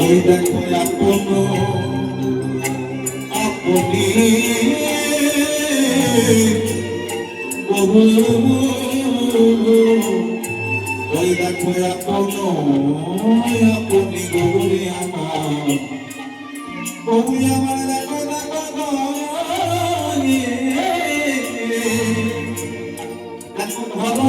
ওই দেখো আপন আপনি ওই দেখো আপন আপনি গৌরী আমার দেখো দেখো দেখো ভালো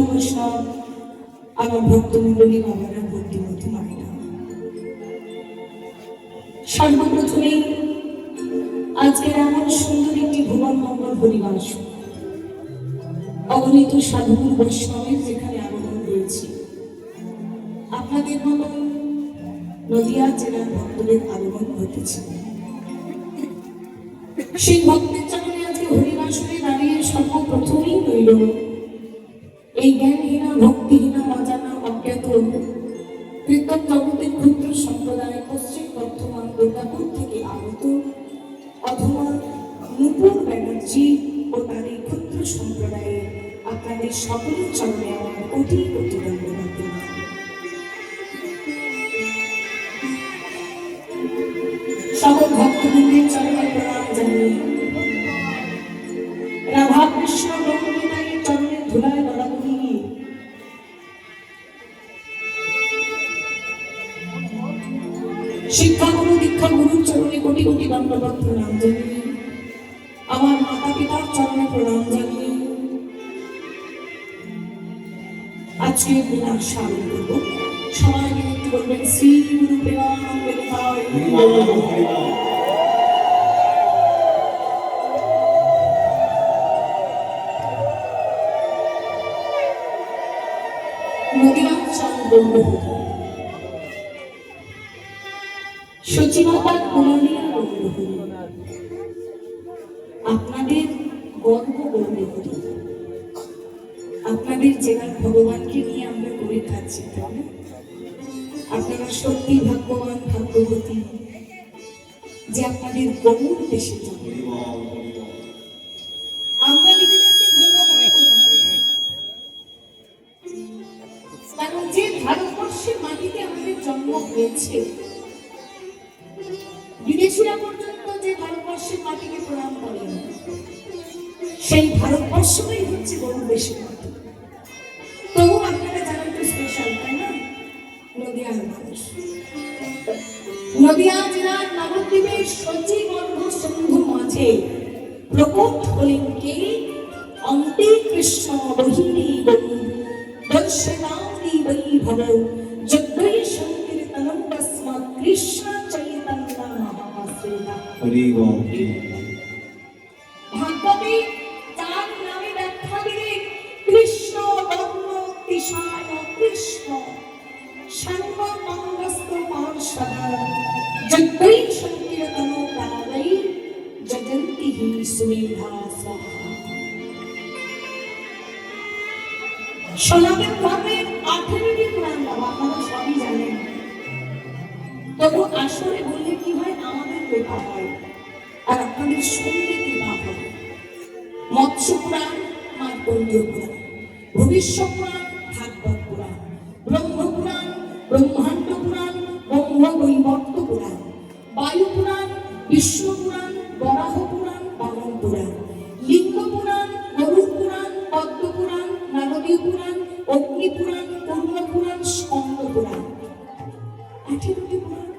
সাধুগুরু বৈষ্ণব, আমার ভক্তমণ্ডলী বাবারা, বুদ্ধিমতী মায়েরা, সর্বপ্রথমেই আজকের এমন সুন্দর একটি ভুবন মঙ্গল হরিবাস অগণিত সাধুগুরু বৈষ্ণবের যেখানে আগমন রয়েছে, আপনাদের মতো নদিয়া জেলার ভক্তদের আগমন ঘটেছে। সেই ভক্তের চরণে আজকে হরিবাসরে দাঁড়িয়ে সর্বপ্রথমেই রইল এই জ্ঞানহীনা, ভক্তিহীনা, অজানা, অজ্ঞাত কীর্তন জগতের ক্ষুদ্র সম্প্রদায় পশ্চিম বর্ধমান দুর্গাপুর থেকে আগত অথবা নূপুর ব্যানার্জি ও তার এই ক্ষুদ্র সম্প্রদায়ে আপনাদের সকলের চরণে আমার কোটি কোটি ধন্যবাদ। সকল ভক্তবৃন্দের চরণে প্রণাম জানিয়ে রাধা কৃষ্ণ ব্রহ্মবিদায়ের চরণে ধুলায় দড়াবো দিয়ে শিক্ষাগুরু দীক্ষাগুরুর চরণে কোটি কোটি দণ্ডবত প্রণাম জানিয়ে আমার মাতা পিতার চরণে প্রণাম জানিয়ে আজকে দিনার স্বাগত করব। সবাই মিলে একটু বলবেন শ্রী গুরু প্রেমানন্দে নিতাই। নদিয়া চন্দ্র সচিবাতার কুমারিয়া গৌরহরি, আপনাদের গর্ব গৌরহরি, আপনাদের জেলার ভগবানকে নিয়ে আমরা করে খাচ্ছি, তাই না? আপনারা সত্যি ভাগ্যবান, ভাগ্যবতী যে আপনাদের গৌর দেশে জন্ম। আমরা নিজেদেরকে ধন্যবাদ করব, কারণ যে ভারতবর্ষের মাটিতে আমাদের জন্ম হয়েছে, বিদেশিরা পর্যন্ত যে ভারতবর্ষের মাটিকে প্রণাম করেন, সেই ভারতবর্ষই হচ্ছে গৌর দেশের মাটি। তবু আপনারা যারা একটু স্পেশাল, তাই না? নদিয়ার মানুষ, নদিয়া জেলার নবদ্বীপের সচিবর্ধ সিন্ধু মাঝে প্রকট হলেন কে? অন্তে কৃষ্ণ বহিনী গৌর দর্শনাদি বৈভব যদ্বৈ সংকীর্তনম তস্মাৎ কৃষ্ণ চৈতন্য মহাশ্রেতা। ভাগবতে তার নামে ব্যাখ্যা দিলে কৃষ্ণ বর্ণ তিসায় কৃষ্ণ সর্বমঙ্গস্ত পার্শ্বদা যদ্বৈ সংকীর্তন প্রাণৈ যজন্তি হি সুমেধা স্বাহা। সনাতন ধর্মের 18টি পুরাণ বাবা, আপনারা সবই জানেন, তবু আসলে বললে কি হয়, আমাদের কৃপা হয় আর আপনাদের শুনলে কৃপা হবে। মৎস্য পুরাণ, মার্কণ্ড পুরাণ, ভবিষ্যৎ পুরাণ, ভাগবত পুরাণ, ব্রহ্ম পুরাণ, ব্রহ্মাণ্ড পুরাণ, ব্রহ্ম বৈবর্ত পুরাণ, বায়ু পুরাণ, বিষ্ণু পুরাণ, বরাহ পুরাণ, বামন পুরাণ, লিঙ্গ পুরাণ, গরুড় পুরাণ, পদ্ম পুরাণ, নারদীয় পুরাণ, অগ্নি পুরাণ, পূর্ণ পুরাণ, স্কন্দ পুরাণ। 18টি পুরাণ।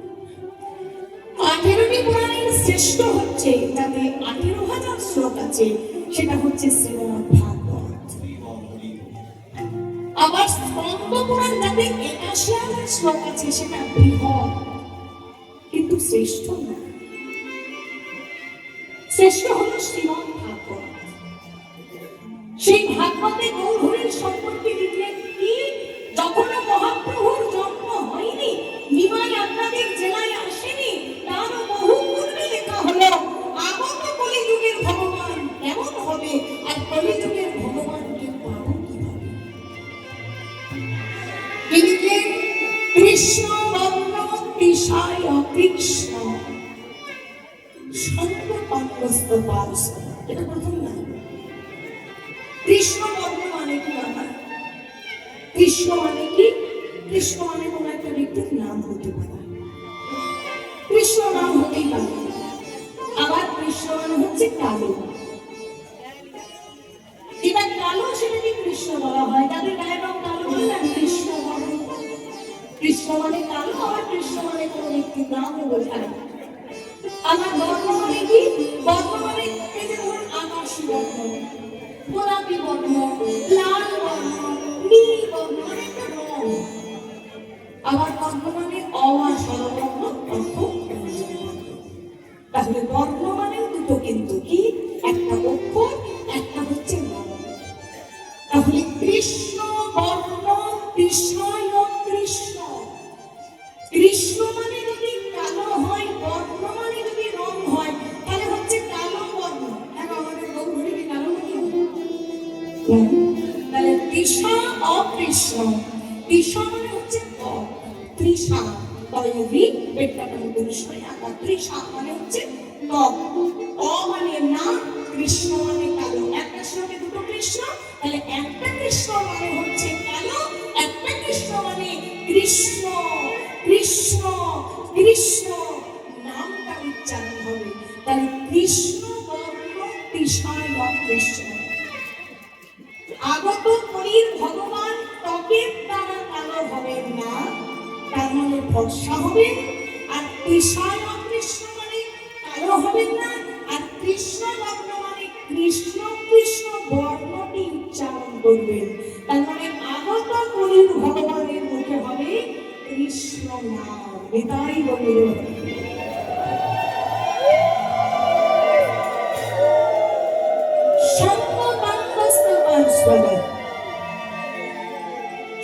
18টি পুরাণের শ্রেষ্ঠ হচ্ছে, যাতে 18,000 শ্লোক আছে, সেটা হচ্ছে শ্রীমদ্ ভাগবত। আবার স্কন্দ পুরাণ, যাতে 81,000 শ্লোক আছে, সেটা বৃহৎ, কিন্তু শ্রেষ্ঠ না। শ্রেষ্ঠ হলো শ্রীমদ্ ভাগবত। সেই ভাগবতে গৌরহরির সম্পর্কে লিখলেন কি? যখন মহাপ্রভুর জন্ম হয়নি, নিমাই আপনাদের জেলায় আসেনি, তারও বহু পূর্বে লেখা হলো আগত কলিযুগের ভগবান কেমন হবে, আর কলিযুগের ভগবানকে পাবো কিভাবে। লিখলেন কৃষ্ণ বর্ণ তিসায় কৃষ্ণ সর্বমঙ্গস্ত পার্শ্বদা। এটা প্রথম না। কৃষ্ণ বর্ণ মানে কি বাবা? কৃষ্ণ মানে কি? কৃষ্ণ মানে কোন একটা ব্যক্তির নাম হতে পারে, কৃষ্ণ নাম হতেই পারে। আবার কৃষ্ণ মানে হচ্ছে কালো, যেটা কালো সেটাকে কৃষ্ণ বলা হয়। যাদের গায়ের রং কালো বললেন কৃষ্ণ বর্ণ। কৃষ্ণ মানে কালো, আবার কৃষ্ণ মানে কোন ব্যক্তির নামও বোঝায়। আমার বর্ণ মানে কি? বর্ণ মানে এই যে ধরুন আকাশী বর্ণ, গোলাপি বর্ণ, লাল বর্ণ, আবার বর্ণ মানে অ আর স্বরবর্ণ অর্থ ব্যঞ্জনবর্ণ। তাহলে বর্ণ মানেও দুটো, কিন্তু কি, একটা অক্ষর, একটা হচ্ছে বর্ণ। তাহলে কৃষ্ণ বর্ণ কৃষ্ণয় কৃষ্ণ। কৃষ্ণ মানে যদি কালো হয়, বর্ণ মানে যদি রং হয়, তাহলে হচ্ছে কালো বর্ণ। এখন আমাদের গৌরী কি কালো বর্ণ? তাহলে তৃষা অকৃষ্ণ। তৃষা মানে হচ্ছে ত্বক, তৃষা তৈরি বেটকাটানো পুরুষয় আকার, তৃষা মানে হচ্ছে ত্বক, অ মানে না, কৃষ্ণ মানে কালো। একটা সঙ্গে দুটো কৃষ্ণ, তাহলে একটা কৃষ্ণ মানে হচ্ছে কালো, একটা কৃষ্ণ মানে কৃষ্ণ। কৃষ্ণ কৃষ্ণ নামটা উচ্চারণ হবে। তাহলে কৃষ্ণ বর্ণ তৃষায় কৃষ্ণ। আগত কলির ভগবান ত্বকের দ্বারা কালো হবেন না, তার মানে ফর্সা হবেন। আর কৃষ্ণায় কৃষ্ণ মানে কালো হবেন না, আর কৃষ্ণ বর্ণ মানে কৃষ্ণ কৃষ্ণ বর্ণটি উচ্চারণ করবেন। তার মানে আগত কলির ভগবানের মুখে হবে কৃষ্ণ নাম। এটাই বলে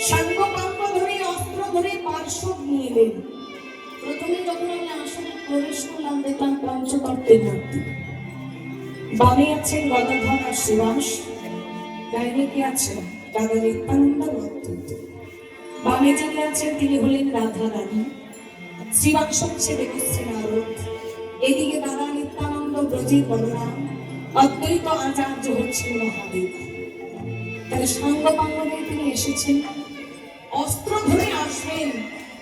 সাঙ্গপাঙ্গ ধরে অস্ত্র ধরে পার্শ্বদ নিয়ে এলেন। প্রথমে যখন আমি আসনে প্রবেশ করলাম, দেখলাম পঞ্চতত্ত্বের মূর্তি। বামে আছেন গদাধর আর শিবাস, ডাইনে কে আছেন দাদা নিত্যানন্দ ভক্ত। বামে যিনি আছেন তিনি হলেন রাধা রানী, শিবাংশ হচ্ছে দেবশ্রী নারদ, এদিকে দাদা নিত্যানন্দ ব্রজী বলরাম, অদ্বৈত আচার্য হচ্ছেন মহাদেব। তাহলে সাঙ্গপাঙ্গনে তিনি এসেছেন, অস্ত্র ধরে আসবেন।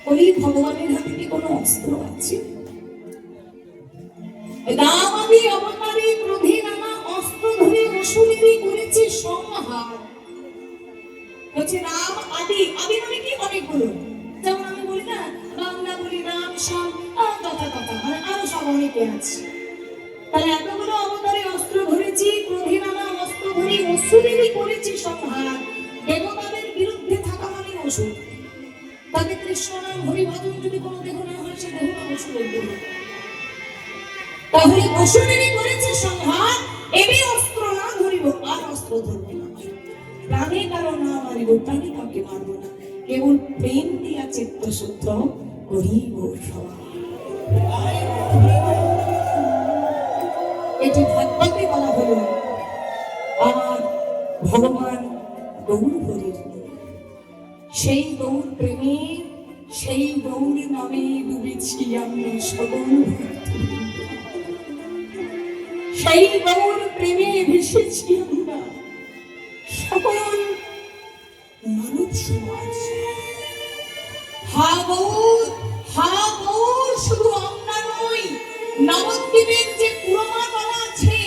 কলির ভগবানের হাতে কি কোনো অস্ত্র আছে? রামাদি অবতারে ক্রোধে নানা অস্ত্র ধরে অসুরেরই করেছে সংহার। হচ্ছে রাম আদি, আদি মানে কি অনেকগুলো, যেমন আমি বলি না বাংলা বলি রাম শ্যাম কথা কথা, মানে আরো সব অনেকে আছে। তাহলে এতগুলো অবতারে অস্ত্র ধরেছি, ক্রোধে নানা অস্ত্র ধরে অসুরেরই করেছে সংহার। দেবতাদের বিরুদ্ধে থাকা মানে অসুর। তবে কৃষ্ণ নাম হরি ভজন যদি কোনো দেহ না হয়, সে দেহ নাম অসুরের দেহ। তাহলে অসুরেরই করেছে সংহার, এবে অস্ত্র না ধরিব, আর অস্ত্র ধরবে না। প্রাণে কারো না মারিব, প্রাণে কাউকে মারব না, কেবল প্রেম দিয়া চিত্ত সূত্র করিব সভা। এটি ভাগবতে বলা হলো। আর ভগবান গৌর হরির, সেই গৌর প্রেমে, সেই গৌর নামে ডুবেছি আমি সকল, সেই গৌর প্রেমে ভেসেছি আমরা সকল মানব সমাজ। হা গৌর, হা গৌর, শুধু আমরা নই, নবদ্বীপের যে পুরমা তলা আছে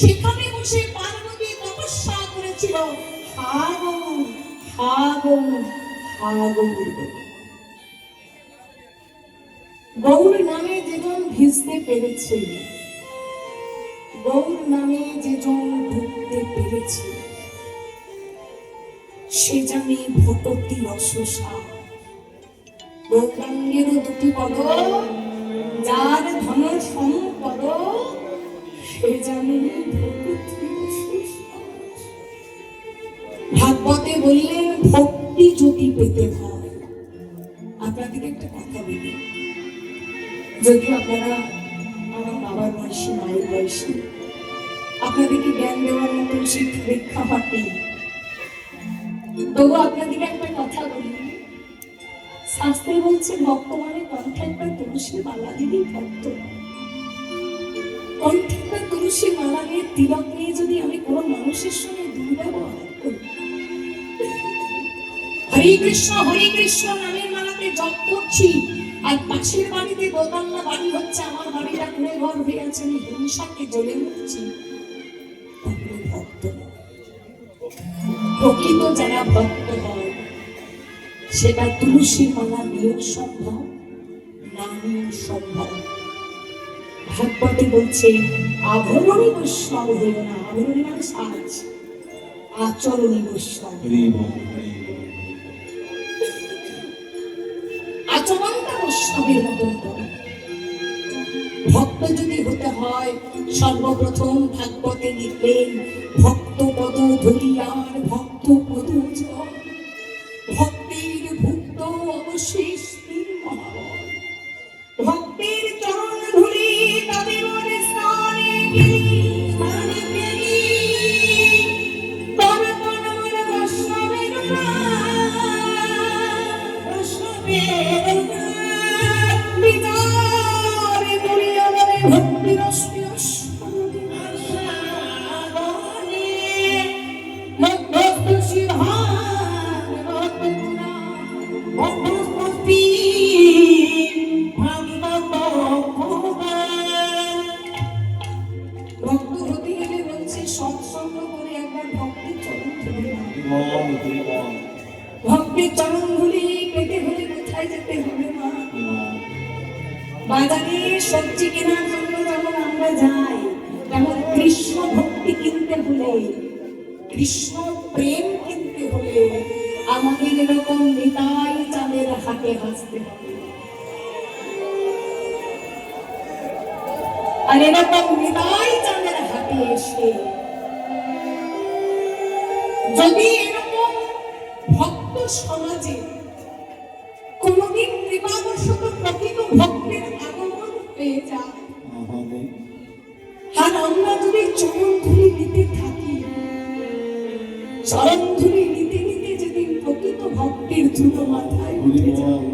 সেখানে বসে পার্বতী তপস্যা করেছিল। হা গৌর, হা গৌর, হা গৌর। গৌর নামে যেজন ভিজতে পেরেছে, গৌর নামে যেজন ঢুকতে পেরেছে, সে জানে ভকতি রসসা। গৌরাঙ্গের দুটি পদ, যার ধন সম্পদ, সে জানে ভকতি রসসা। ভাগবতে বললেন ভক্তি যদি পেতে হয়, আপনাদের একটা কথা বলি, যদি আপনারা আমার বাবার বয়সী, মায়ের বয়সী, আপনাদেরকে জ্ঞান দেওয়ার মতো শিক্ষা দীক্ষা পাতেন, তবু আপনাদেরকে একটা কথা বলি, শাস্ত্রে বলছে ভক্ত মানে কণ্ঠে একবার তুলসী মালা দিলেই ভক্ত। কণ্ঠে একবার তুলসী মালা নিয়ে, তিলক নিয়ে যদি আমি কোনো মানুষের সঙ্গে দুর্ব্যবহার করি, হরে কৃষ্ণ নামের মালাতে জপ করছি, আর পাশের বাড়িতে দোতলা বাড়ি হচ্ছে, আমার বাড়িটা কুড়ে ঘর হয়ে আছে, আমি হিংসাকে জ্বলে উঠছি, তাহলে ভক্ত নয়। প্রকৃত যারা ভক্ত হয়, সেটা তুলসী মালা নিয়েও সম্ভব, না নিয়েও সম্ভব। ভাগবতে বলছে আভরণী বৈষ্ণব হইল না, আভরণী মানে সাজ, আচরণী বৈষ্ণব। স্বামীর মতন করে। ভক্ত যদি হতে হয় সর্বপ্রথম ভাগবতে লিখলেন ভক্ত পদ ধরিয়ার ভক্ত পদ জয়, ভক্তির ভুক্ত অবশেষ মহাবল, ভক্তির চরণ ধুলি তাদের মনে স্থানে গেলি স্থানে গেলি তবে কোন মনে বৈষ্ণবের বৈষ্ণবের বিদারে করিয়া বলে ভক্তি রশ্মি ভক্ত হতে গেলে বলছে সৎসঙ্গ করে একবার ভক্তির চরণ ধরে নাও। ভক্তির চরণ ধুলি পেতে হলে কোথায় যেতে হবে মা? বাজারে সবজি কেনার জন্য যেমন আমরা যাই, তেমন কৃষ্ণ ভক্তি কিনতে হলে, কৃষ্ণ প্রেম কিনতে হলে আমাদের এরকম নিতাই চাঁদের হাটে হাসতে হবে। আর এরকম নিতাই চাঁদের হাটে এসে যদি এরকম ভক্ত সমাজে কোনদিন কৃপাবশত প্রকৃত ভক্তের আগমন হয়ে যায়, আর আমরা যদি চরণধুলি নিতে থাকি, চরণধুলি নিতে নিতে যেদিন প্রকৃত ভক্তের ধুলো মাথায় উঠে যায়,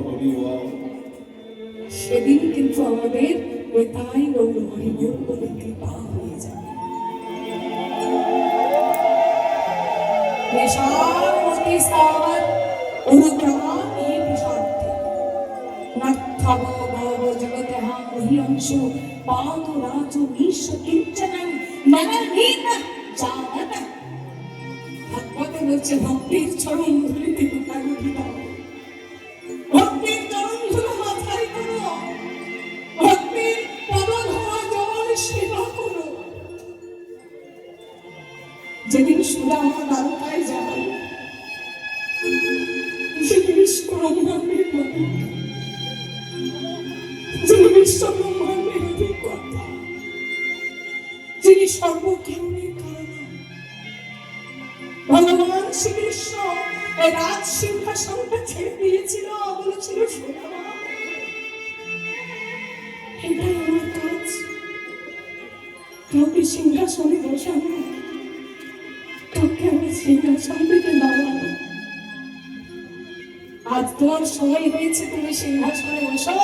সেদিন কিন্তু আমাদের বেতাই গৌর হরিবোল বলে কৃপা হয়ে যাবে। নেশামতি স্থাবর অনুক্রমামি বিশান্তি নর্থব ভব জগতঃ মহীয়ংশু পাদরাজু নিশ কিঞ্চনং নরহীন জানত। ভাগবতে বলছে ভক্তির চরণ ধুলিতে কোথায় উঠে দাও, ভক্তির চরণ ধুলো মাথায় করো, ভক্তির পদ ধোয়া জল সেবা করো। যেদিন সুদামা দ্বারকায় যায়, যেদিন ব্রহ্মাণ্ডের মালিক, যিনি বিশ্ব ব্রহ্মাণ্ডের অধিকর্তা, যিনি সর্বকারণের কারণ, ভগবান শ্রীকৃষ্ণ এই রাজ সিংহাসনটা ছেড়ে দিয়েছিল, বলেছিল সুদামা এটাই আমার কাজ, কাউকে সিংহাসনে বসানো, কাউকে আমি সিংহাসন থেকে নামানো। আজ তোমার সময় হয়েছে, তুমি সিংহাসনে বসো।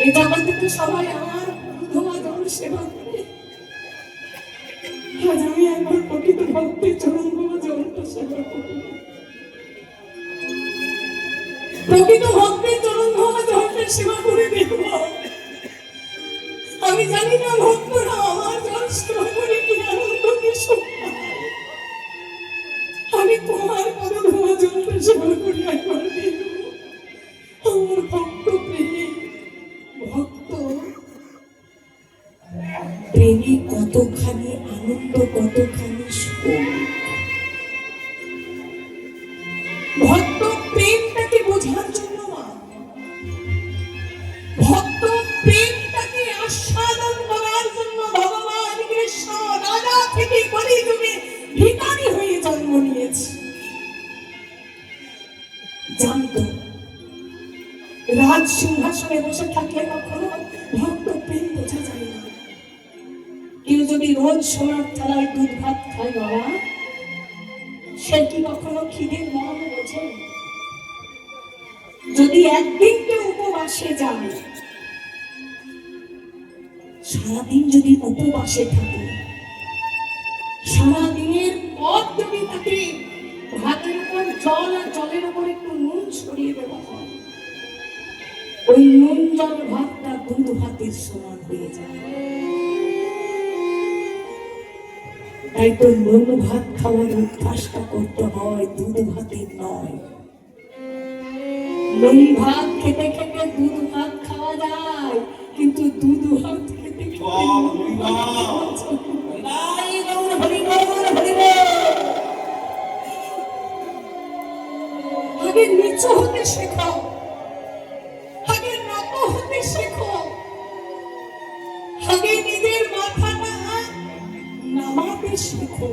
এই জগতে তো সবাই আমার ধোয়া জল সেবা করে, আজ আমি একবার প্রকৃত ভক্তের চরণ ধোয়া জলটা সেবা করি। প্রকৃত ভক্তের চরণ ধোয়া জলটা সেবা করে দেখব। আমি জানি না ভক্তরা আমার জল সেবা করে কি আনন্দ কি সুখ পায়। আমি তোমার পদ ধোয়া জলটা সেবা করি একবার দেখব। আমার ভক্ত প্রেমী, ভক্ত প্রেমী কতখানি আনন্দ, কতখানি সুখ। ভক্ত প্রেমটাকে বোঝার জন্য না, ভক্ত প্রেমটাকে আস্বাদন করার জন্য ভগবান কৃষ্ণ রাজা থেকে কলিযুগে ভিখারি হয়ে জন্ম নিয়েছে। জানতো রাজ সিংহাসনে বসে থাকলে কখনো ভক্ত প্রেম বোঝা যায় না। কেউ যদি রোজ সোনার থালায় দুধ ভাত খায় বাবা, সে কি কখনো খিদের মর্ম বোঝে? যদি একদিন কেউ উপবাসে যায়, সারাদিন যদি উপবাসে থাকে, সারাদিনের পর যদি তাকে ভাতের উপর জল আর জলের উপর একটু নুন ছড়িয়ে দেওয়া হয়, ওই নুন জল ভাতটা দুধ ভাতের সমান হয়ে যায়। তাই তো নুন ভাত খাওয়ার অভ্যাসটা করতে হয়, দুধ ভাতের নয়। নুন ভাত খেতে খেতে দুধ ভাত খাওয়া যায়, কিন্তু দুধ ভাত খেতে আগে নিচু হতে শেখাও। দেখো,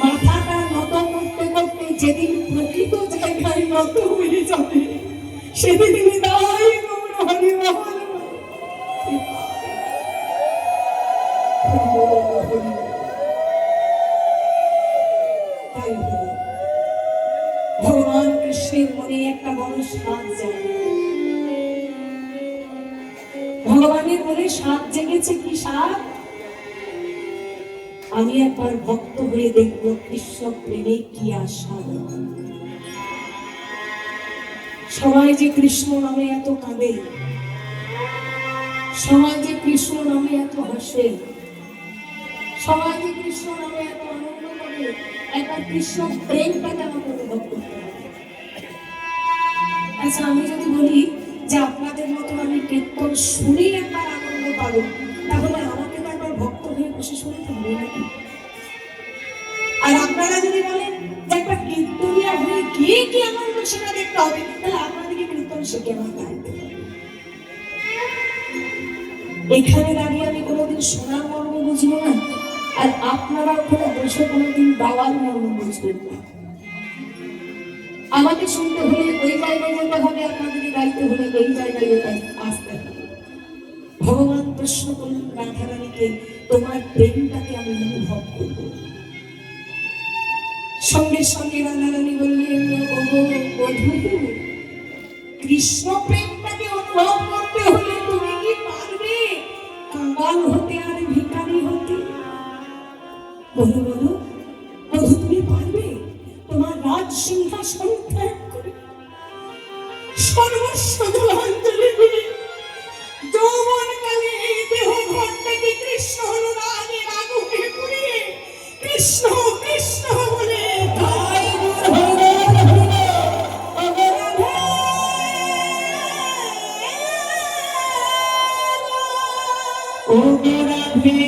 মাথাটা নত করতে করতে যেদিন প্রকৃত জায়গায় নত হয়ে যাবে সেদিন বিদায় গৌর হরি বল। তাই হলো ভগবান কৃষ্ণের মনে একটা বড় সাধ জাগে। ভগবানের মনে সাধ জেগেছে, কি সাধ? আমি একবার ভক্ত হয়ে দেখবো কৃষ্ণ প্রেমে কি আশা। সবাই যে কৃষ্ণ নামে এত কাঁদে, সবাই যে কৃষ্ণ নামে এত হাসে, সবাই যে কৃষ্ণ নামে এত আনন্দ করে, একবার কৃষ্ণ প্রেমটাকে আমাকে অনুভব করতে হবে। আচ্ছা, আমি যদি বলি যে আপনাদের মতো আমি কীর্তন শুনে একবার আনন্দ পাবো, তাহলে আমাকে তো একবার ভক্ত হয়ে বসে শুনতে হবে নাকি? আর আপনারা যদি বলেন যে একটা কীর্তনিয়া হয়ে গিয়ে কি আনন্দ সেটা দেখতে হবে, তাহলে আপনাদেরকে কীর্তন শিখে আমার গাইতে হবে। এখানে দাঁড়িয়ে আমি কোনোদিন শোনার মর্ম বুঝবো না, আর আপনারা ওখানে বসে কোনোদিন গাওয়ার মর্ম বুঝবেন না। আমাকে শুনতে হলে ওই জায়গায় যেতে হবে, আপনাদেরকে গাইতে হলে এই জায়গায় আসতে হবে। ভগবান প্রশ্ন করলেন রাধারানীকে, তোমার প্রেমটাকে আমি অনুভব করব। সঙ্গে সঙ্গে রাধারানী বললেন, ওগো বধূ, কৃষ্ণ প্রেমটাকে অনুভব করতে হলে তুমি কি পারবে কাঙ্গাল হতে আর ভিখারি হতে? বলো বলো বধূ, তুমি পারবে তোমার রাজ সিংহাসন ত্যাগ করে সর্বস্ব জলাঞ্জলি করে যৌবনকালে এই দেহ ঘরটাকে কৃষ্ণ অনুরাগের আগুনে পুড়িয়ে কৃষ্ণ কৃষ্ণ বলে তাই ও রাধে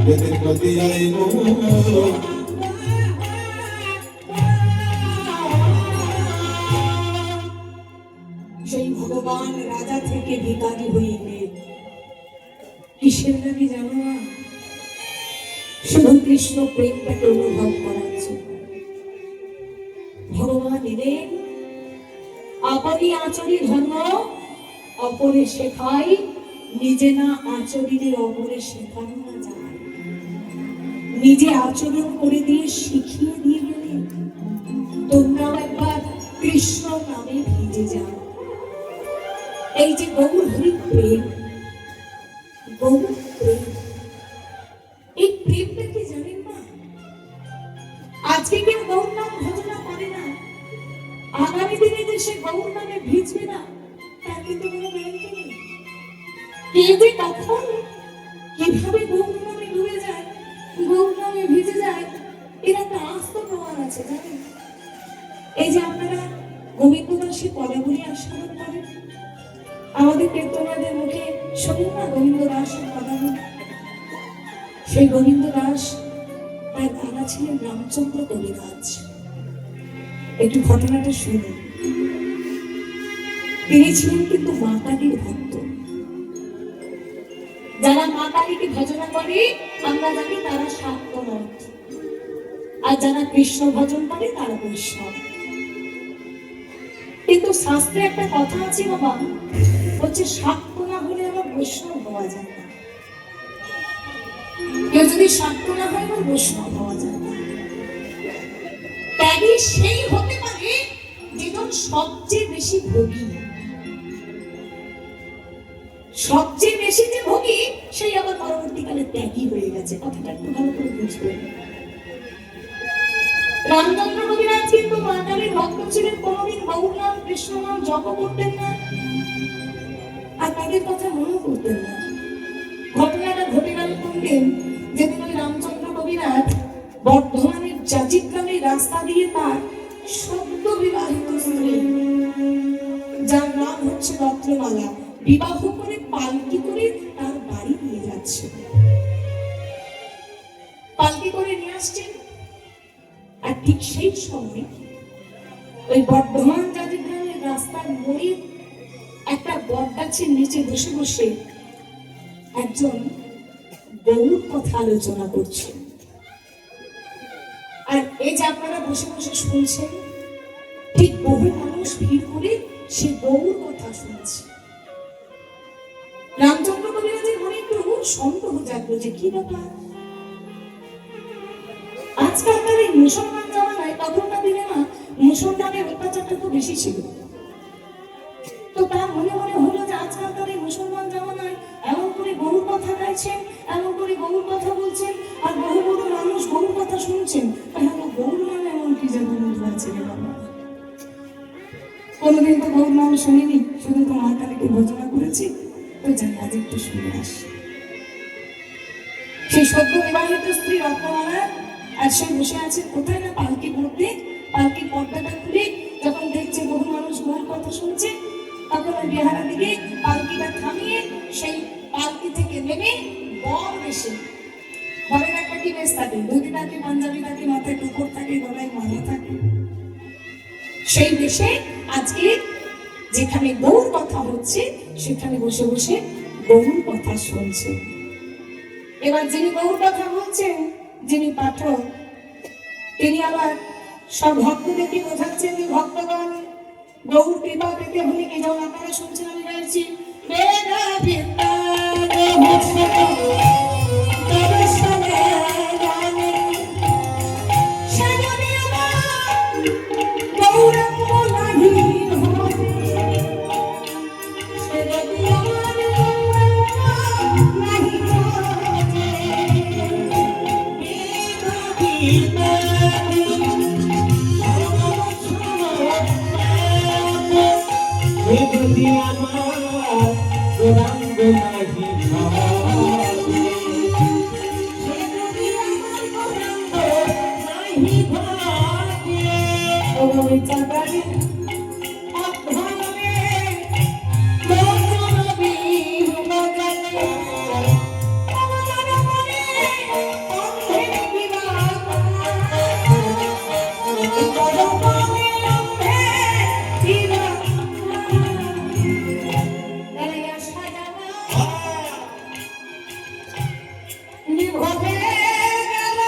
বেদের প্রতি আইব সেই ভগবান রাজা থেকে ভিখারি হইলে কিসের লাগে জানো না? শুধু কৃষ্ণ প্রেমটাকে অনুভব করার জন্য ভগবান এলেন। আপনি আচরি ধর্ম অপরে শেখাই, নিজে না আচরিলে অপরে শেখানো না যায়। নিজে আচরণ করে দিয়ে শিখিয়ে দিয়ে গেলেন তোমরাও একবার কৃষ্ণ নামে ভিজে যাও। এই যে গৌর হরি প্রেম, গৌর প্রেম, এই প্রেমটা কি জানেন না? আজকে কেউ গৌর নাম ভজনা করে না, আগামী দিনে যে সে গৌর নামে ভিজবে না তার কিন্তু কোনো গ্যারান্টি নেই। কে যে কখন কিভাবে গৌর নামে ডুবে যায়, গৌর নামে ভিজে যায়, এর একটা আস্ত প্রমাণ আছে জানেন? এই যে আপনারা গোবিন্দ দাসের পদাবলী আস্বাদন করেন, আমাদের কীর্তনাদের মুখে শুনুন না গোবিন্দ দাসের পদাবলী। সেই গোবিন্দ দাস তার দাদা ছিলেন রামচন্দ্র কবিরাজ। একটু ঘটনাটা শুনুন। তিনি ছিলেন কিন্তু মা কালীর ভক্ত। যারা মা কালীকে ভজনা করে আমরা জানি তারা শাক্তমত, আর যারা কৃষ্ণ ভজন করে তারা বৈষ্ণব। কিন্তু শাস্ত্রে একটা কথা আছে বাবা, হচ্ছে শাক্ত না হলে আবার বৈষ্ণব হওয়া যায় না। কেউ যদি শাক্ত না হয় আবার বৈষ্ণব হওয়া যায় না। ত্যাগী সেই হতে পারে যেজন সবচেয়ে বেশি ভোগী। সবচেয়ে বেশি যে ভোগী সেই আবার পরবর্তীকালে ত্যাগী হয়ে গেছে। কথাটা একটু ভালো করে বুঝবেন। রামচন্দ্র কবিরাজ কিন্তু মা কালীর ভক্ত ছিলেন, কোনোদিন গৌর নাম কৃষ্ণ নাম জপ করতেন না, আর তাদের কথা মনে করতেন না। ঘটনাটা ঘটে গেল কোনদিন, যেদিন ওই রামচন্দ্র কবিরাজ বর্ধমানের জাজিদ গ্রামের রাস্তা দিয়ে তার সদ্য বিবাহিত স্ত্রী, যার নাম হচ্ছে রত্নমালা, বিবাহ করে পালকি করে তার বাড়ি নিয়ে যাচ্ছে। পালকি করে নিয়ে আসছেন, আর ঠিক সেই সময় ওই বর্ধমান জাজিদ গ্রামের রাস্তার মোড়ে একটা বটগাছের নিচে বসে বসে একজন গৌর কথা আলোচনা করছে। আর এই যে আপনারা বসে বসে শুনছেন, ঠিক বহু মানুষ ভিড় করে সে গৌর কথা শুনছে। রামচন্দ্র কবিরাজের মনে একটু সন্দেহ জাগলো যে কি ব্যাপার। আজকালকার এই মুসলমান জামানায়, তখনকার দিনে না মুসলমানের অত্যাচারটা তো বেশি ছিল। তো তার মনে মনে হলো যে আজকালকার এই মুসলমান জামানায় এমন করে গৌর কথা গাইছেন, এমন করে গৌর কথা বলছেন, আর বহু বহু মানুষ গৌর কথা শুনছেন, তাহলে গৌর নামে এমন কি জাদু মন্ত্র আছে রে বাবা? কোনোদিন তো গৌর নাম শুনিনি, শুধু তো মা কালীকে ভজনা করেছি, তো যাই আজ একটু শুনে আসি। সেই সদ্য বিবাহিত স্ত্রী রত্নমালা আর সে বসে আছে কোথায় না পালকির মধ্যে। পালকির পর্দাটা খুলে যখন দেখছে বহু মানুষ গৌর কথা শুনছে, তখন ওই বিহারা দিকে পালকিটা থামিয়ে সেই পালকি থেকে নেমে বর বেশে ঘরের একটা কি বেশ থাকে, ধুতি থাকে, পাঞ্জাবি থাকে, মাথায় টুকুর থাকে, গলায় মালা থাকে। সেই দেশে আজকে যেখানে গৌর কথা হচ্ছে সেখানে বসে বসে গৌর কথা শুনছে। এবার যিনি গৌর কথা বলছেন, যিনি পাঠক, তিনি আবার সব ভক্তদেরকে বোঝাচ্ছেন যে ভক্তগণ গৌর কৃপা পেতে হলে কি যেমন আপনারা শুনছেন আমি গাইছি বেদা পিতা যদি আমার গৌরাঙ্গ নাহি ভাবে, নাহি ভাবে, ওরে চাঁদারে অধমে লোচনবি মগলে আমার মনে অন্ধে বিবাহ গলমনে অন্ধে বিবাহ এলাইয়া সাজানা নিভবে গেল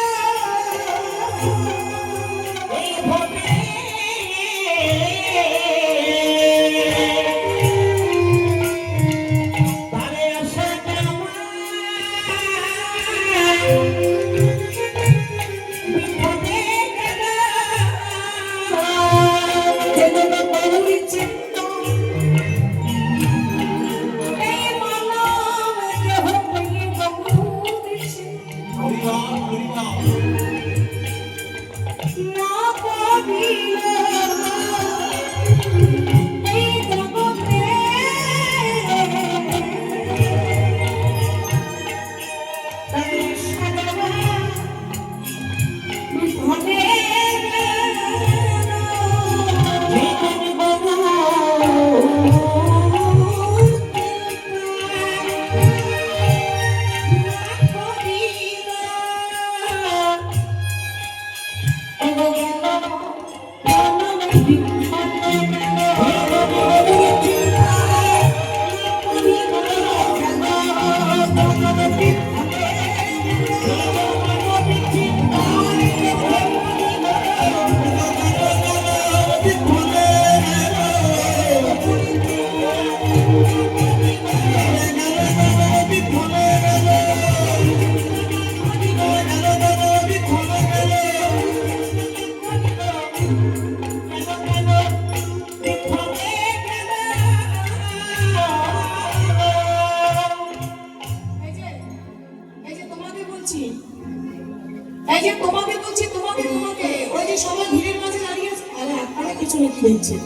তোমাকে ওই যে সবাই ভিড়ের মাঝে দাঁড়িয়ে আছে, আরে আপনারা পিছনে কি দেখছেন?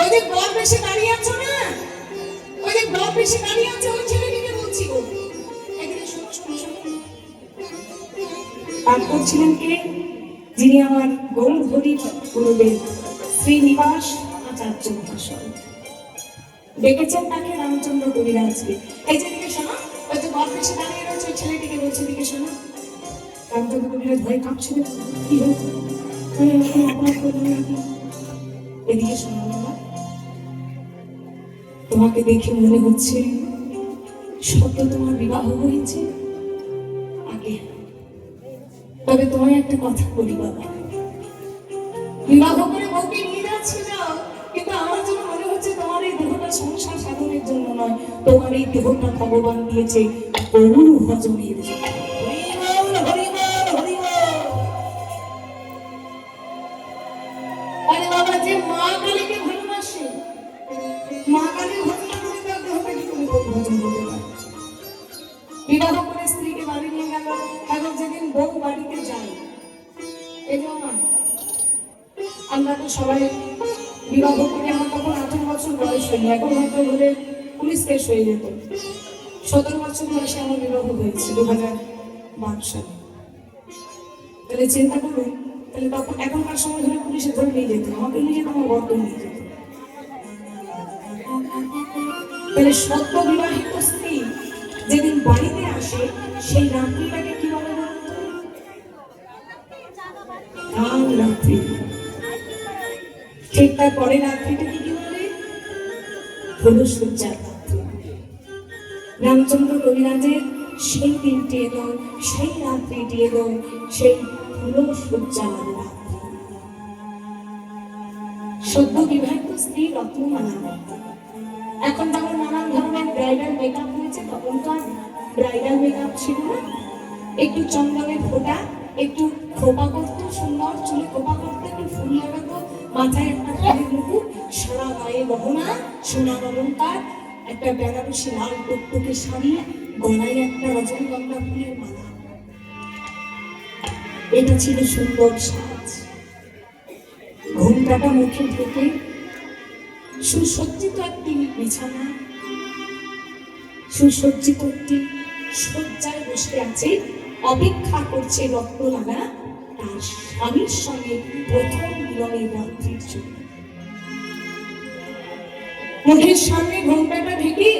ওই যে বর বেশি দাঁড়িয়ে আছো না, ওই যে বর বেশি দাঁড়িয়ে আছে ওই ছেলেটিকে বলছি গো, এখানে শোনো শোনো শোনো। আর করছিলেন কে? যিনি আমার গৌরহরি গুরুদেব শ্রীনিবাস আচার্য মহাশয়, ডেকেছেন তাকে রামচন্দ্র কবিরাজকে। এই যে দিকে শোনো, ওই যে বর বেশি দাঁড়িয়ে রয়েছে ওই ছেলেটিকে বলছে দিকে শোনো। রামচন্দ্র কবিরাজ ভয় কাঁপছিল, কি হয়েছে? এদিকে শোনো বাবা, তোমাকে দেখে মনে হচ্ছে সত্য তোমার বিবাহ হয়েছে আগে, তবে তোমায় একটা কথা বলি বাবা, বিবাহ করে বউকে নিয়ে যাচ্ছিল, কিন্তু আমার জন্য মনে হচ্ছে তোমার এই দেহটা সংসার সাধনের জন্য নয়, তোমার এই দেহটা ভগবান দিয়েছে গরু ভজনের জন্য। আরে বাবা, যে মা কালীকে ভালোবাসে, মা কালীর ভজনা করে তার দেহটা কি করে ভজন করতে পারে? বিবাহ করে স্ত্রীকে বাড়ি নিয়ে গেল, এখন যেদিন বউ বাড়িতে যায়, এই যে আমরা তো সবাই বিবাহ করে আমার তখন 18 বছর বয়স হয়নি, এখন হয়তো হলে পুলিশ কেস হয়ে যেত। 17 বছর বয়সে আমার বিবাহ হয়েছে 2012 সালে। তাহলে চিন্তা করুন, তাহলে তখন এখনকার সময় ধরে পুলিশে ধরে নিয়ে যেত, আমাকে নিয়ে যেত, আমার বর্ত নিয়ে যেত। তাহলে সত্য বিবাহিত স্ত্রী যেদিন বাড়িতে আসে সেই রাত্রিটাকে কি বলে বলুন তো? কাল রাত্রি। ঠিক তার পরে রাত্রিটাকে কি বলে? ফুলশয্যার রাত্রি। রামচন্দ্র কবিরাজের সেই দিনটি এলো, সেই রাত্রিটি এলো, সেই ফুলশয্যার রাত্রি। সদ্য বিবাহিত স্ত্রী রত্নমালা। এখন যেমন নানান ধরনের ব্রাইডাল মেকআপ হয়েছে, তখনকার ব্রাইডাল মেকআপ ছিল না। একটু চন্দনের ফোঁটা, একটু খোপা করতো, সুন্দর চুলে খোপা করতো, একটু ফুল লাগাতো, মাথায় একটা ফুলের মুকুট, সারা গায়ে গহনা, সোনার অলংকার, একটা বেনারসি লাল টুকটুকে শাড়ি, গলায় একটা রজনীগন্ধা ফুলের মালা। এটা ছিল সুন্দর সাজ। ঘোমটাটা মুখে ঢেকে সুসজ্জিত একটি বিছানা, সুসজ্জিত একটি শয্যায় বসে আছে, অপেক্ষা করছে রত্নমালা তার স্বামীর সঙ্গে প্রথম মিলনের রাত্রির জন্য। মুখের সামনে ঘোমটাটা ঢেকে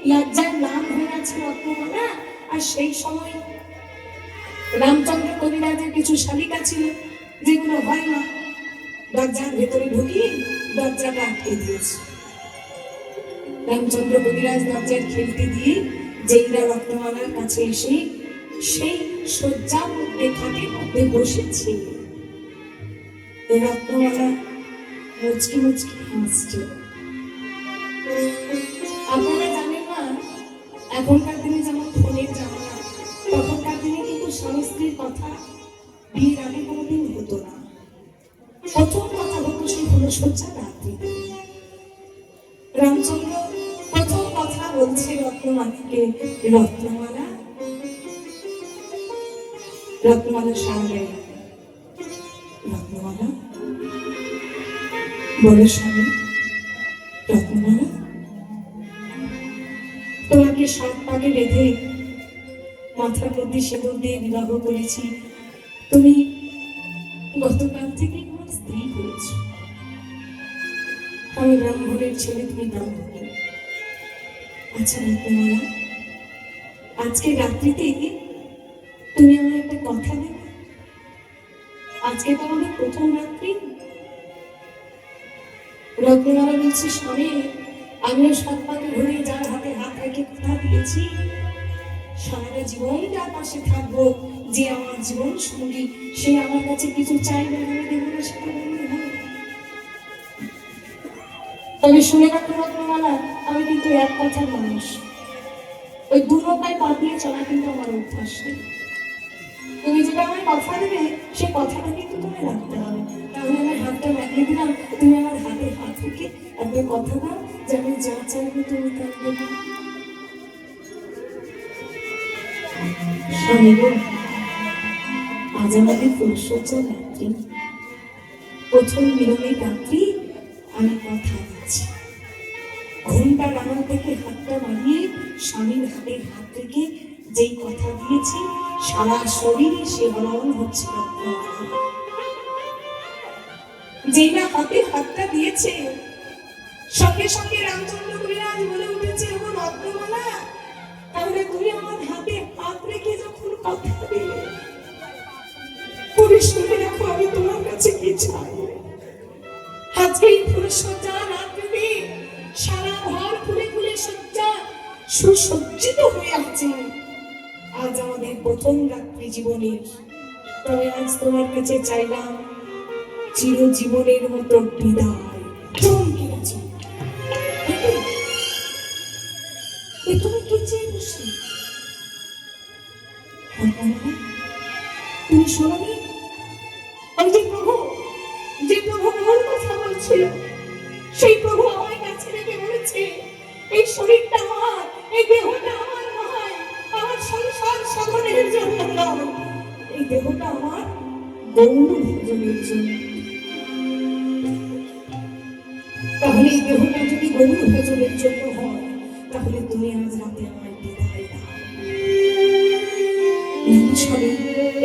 লজ্জায় ম্লান হয়ে আছে রত্নমালা। আর সেই সময় রামচন্দ্র কবিরাজের কিছু শালিকা ছিল, যেগুলো হয় না, দরজার ভেতরে ঢুকিয়ে দরজাটা আটকে দিয়েছে। রামচন্দ্র কবিরাজ দরজার খিলতি দিয়ে যেইরা রত্নমালার কাছে এসে সেই শয্যার মধ্যে খাটের মধ্যে বসেছে, রত্নমালা মুচকি মুচকি হাসছে। আপনারা জানেন না, এখনকার দিনে যেমন ফোনের জামানা, তখনকার দিনে কিন্তু স্বামী স্ত্রীর কথা বিয়ের আগে কোনোদিন হতো না। প্রথম কথা হতো সেই ফুলশয্যার রাত্রিতে। রামচন্দ্র প্রথম কথা বলছে রত্নমালাকে, রত্নমালা, রত্নমালা সামনে, রত্নমালা বলো স্বামী, রত্নমালা তোমাকে সাত পাকে বেঁধে মাথার মধ্যে সিঁদুর দিয়ে বিবাহ করেছি, তুমি গতকাল থেকে আমার স্ত্রী হয়েছ। আমি ব্রাহ্মণের ছেলে, তুমি ব্রাহ্মণী। আচ্ছা রত্নমালা, আজকে রাত্রিতে তুমি আমার একটা কথা দেবে? আজকে তো আমাদের প্রথম রাত্রি। রত্নমালা বলছে, স্বামী, আমিও সাত পাকে ঘুরে যার হাতে হাত রেখে কথা দিয়েছি, সারা জীবন তার পাশে থাকবো, যে আমার জীবন সঙ্গী, সে আমার কাছে কিছু চাইবে, আমি দেবো না, সেটা বললে হবে। তবে শুনে রাখো রত্নমালা, আমি কিন্তু এক কথার মানুষ, ওই দু নৌকায় পা দিয়ে চলা কিন্তু আমার অভ্যাস নেই। তুমি যেটা আমার কথা দেবে, সে কথাটা কিন্তু তুমি রাখতে হবে। তাহলে আমার হাতটা লাগিয়ে দিলাম, তুমি আমার হাতে হাত রেখে একবার কথা দাও যে আমি যা চাইবো তুমি তাই দেবে। স্বামী গো, আজ আমাদের ফুলশয্যার রাত্রি, প্রথম মিলনের রাত্রি, আমি কথা দিচ্ছি। ঘুমটা ডানার থেকে হাতটা বাড়িয়ে স্বামীর হাতের হাত থেকে যেই কথা দিয়েছি, সারা শরীরে সে বলন হচ্ছে। যেই না হাতে হাতটা দিয়েছে, সঙ্গে সঙ্গে রামচন্দ্র কবিরাজ বলে উঠেছে, ও রত্নমালা, তাহলে তুমি আমার হাতে হাত রেখে যখন কথা দিলে, তুমি শুনে রাখো আমি তোমার কাছে কি চাই। আজকে এই ফুলশয্যার রাত্রিতে সারা ঘর ফুলে ফুলে শয্যা সুসজ্জিত হয়ে আছে। আজ আমাদের প্রথম রাত্রি জীবনের, তবে আজ তোমার কাছে চাইলাম চিরজীবনের মতো বিদায়। চমকে গেছে, তুমি কি চেয়ে বসে? তুমি শোনি ওই যে প্রভু, যে প্রভু আমার কথা বলছিল, সেই প্রভু আমার কাছে রেখে বলেছে, এই শরীরটা আমার, এই দেহটা আমার নয়, আমার সংসার সাধনের জন্য নয়, এই দেহটা আমার গৌর ভোজনের জন্য। তাহলে এই দেহটা যদি গৌর ভোজনের জন্য হয়, তাহলে তুমি আজ রাতে আমার বিদায় দাও। স্বামী,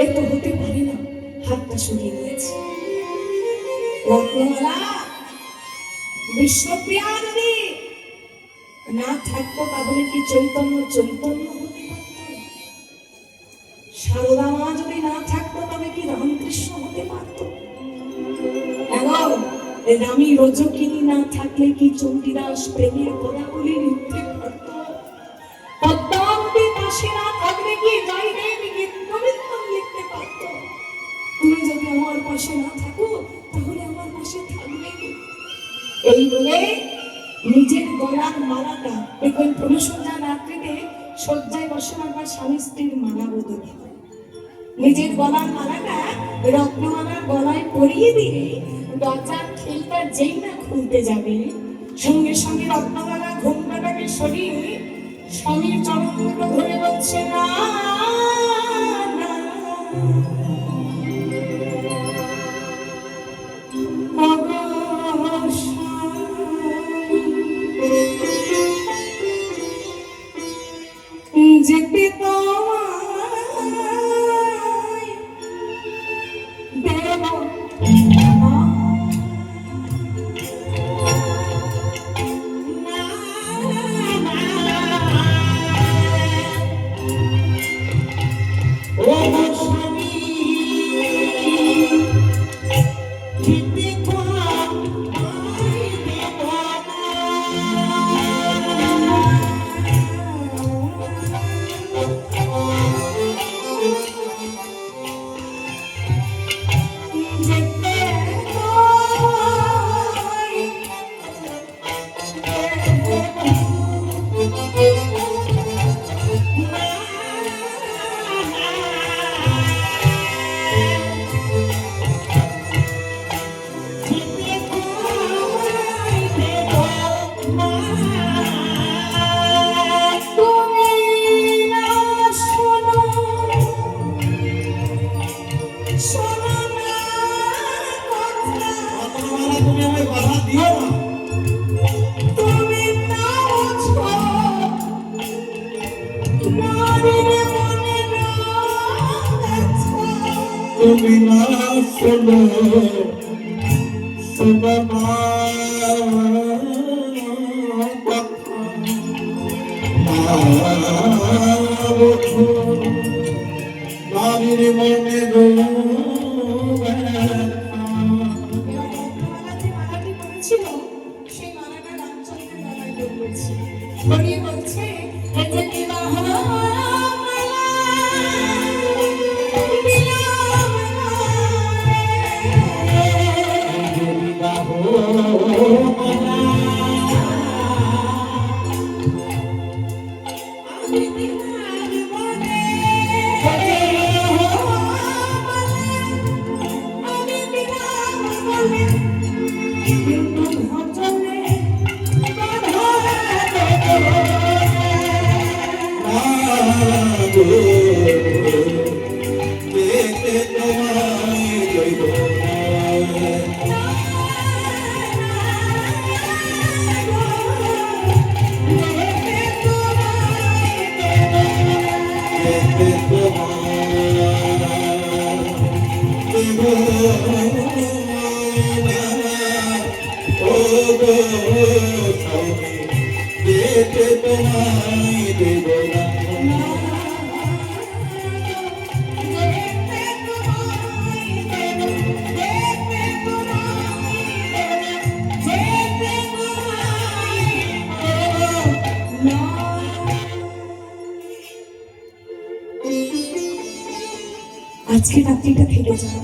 এ তো হতে পারে না, হাতটা সরিয়ে নিয়েছে। রত্নমালা, বিশ্বপ্রিয়া যদি না থাকতো, তাহলে কি চৈতন্য চৈতন্য হতে? সারদা মা যদি না থাকতো তবে কি রামকৃষ্ণ হতে পারতো? এবং রানী রজকিনী না থাকলে কি চণ্ডীদাস প্রেমের পদাবলী লিখতে পারতো? পদ্মাবতী পাশে না থাকলে কি জয়দেব গীতগোবিন্দম লিখতে পারতো? তুমি যদি আমার পাশে না থাকো তাহলে আমার পাশে থাকবে কি? এই বলে নিজের গলার মালাটা, দেখুন পুরুষরা রাত্রিতে শয্যায় বসে আমার স্বামী স্ত্রীর মালা বদল হয়, নিজের গলার মালাটা রত্নমালার গলায় পরিয়ে দিয়ে দরজার খিলটা যেই না খুলতে যাবে সঙ্গে সঙ্গে রত্নমালা ঘুমটাটাকে সরিয়ে স্বামীর চরণ দুটো ধরে বলছে না না, যেতে তোমায় দেব না। ও স্বামী যেতে তোমায় দেব যেতে তুমি না শোনো, শোনো না কথা, তুমি আমায় বাধা দিও না। তুমি না বোঝো নারীর মনে রয়েছে। তুমি না শোনো শোনো না কথা, না বোঝো নারীর মনে এবার রত্নমালা যে মালাটি পরেছিল, সেই মালাটা রামচন্দ্রের গলায় পরিয়েছে। পরিয়ে বলছে, এই যে বিবাহ মালা, বিবাহ মালা রে। বিবাহ আমি বিবাহ বলে, আমি বিবাহ বলে, কিন্তু ভজনে বাধা দেব না। যেতে তোমায় দেব যেতে তোমায় দেব না। আজকে রাত্রিটা থেকে যাও।